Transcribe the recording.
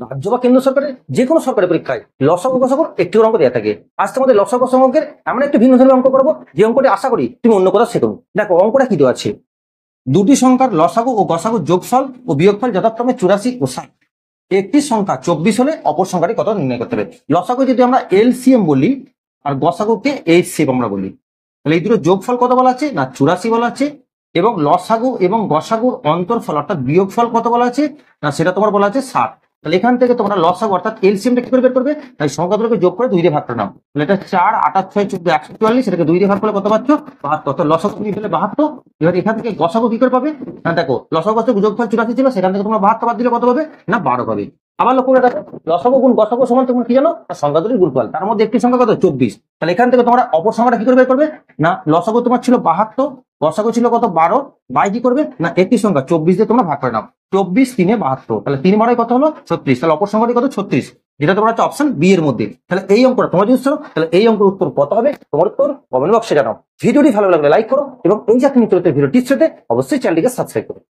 রাজ্য বা কেন্দ্র সরকারের যে কোনো সরকারি পরীক্ষায় লসাগু গসাগুর একটি অঙ্ক দেওয়া থাকে। আজ তোমাদের লসাগু গসাগু অঙ্কের এমন একটি ভিন্ন ধরনের অঙ্ক করবো যে অঙ্কটি আশা করি তুমি অন্য কোথাও শেখো। দেখো অঙ্কটা কি দেওয়া আছে, দুটি সংখ্যার লসাগু ও গসাগু যোগফল ও বিয়োগফল যথাক্রমে 84 ও 60। একটি সংখ্যা 24 হলে অপর সংখ্যাটি কত নির্ণয় করতে হবে। লসাগু যদি আমরা এলসিএম বলি আর গসাগুকে এইচসিএফ আমরা বলি, তাহলে এই দুটো যোগফল কত বলা আছে না 84 বলা আছে, এবং লসাগু এবং গসাগুর অন্তরফল অর্থাৎ বিয়োগফল কত বলা আছে না সেটা তোমার বলা আছে 60। তাহলে এখান থেকে তোমরা লসাগু অর্থাৎ এলসিএমটা কি করে বের করবে, তাই সংখ্যাগুলোকে যোগ করে 2 দিয়ে ভাগ করে নাও। তাহলে এটা 4 8 6 14 144, এটাকে 2 দিয়ে ভাগ করলে কত পাচ্ছ 72। অর্থাৎ লসাগু তুমি পেলে 72। এবার এখান থেকে গসাগু কি করে পাবে না, দেখো লসাগু গসাগু যোগফল 84 ছিল, সেখান থেকে তোমরা 72 বাদ দিলে কত পাবে না 12 পাবে। আবার লক্ষ্য করে দেখো লসাগু গুণ গসাগু সমান তোমরা কি জানো না সংখ্যা দুটির গুণফল, তার মধ্যে একটি সংখ্যা কত 24। তাহলে এখান থেকে তোমরা অপর সংখ্যাটা কি করে বের করবে না, লসাগু তোমার ছিল 72, গসাগু ছিল কত 12, বাই কি করবে না একটি সংখ্যা 24 দিয়ে তোমরা ভাগ করে নাও। 24 3 72, তাহলে 3 বারে কত হলো 36। তাহলে অপর সংখ্যাটি কত 36, যেটা তোমার হচ্ছে অপশন বি এর মধ্যে। তাহলে এই অঙ্কটা তোমার যদি তাহলে এই অঙ্কের উত্তর কত হবে তোমার উত্তর কমেন্ট বক্সে জানাও। ভিডিওটি ভালো লাগলে লাইক করো এবং এই জাতীয় নিত্য নতুন ভিডিও টিপস পেতে অবশ্যই চ্যানেলটিকে সাবস্ক্রাইব করো।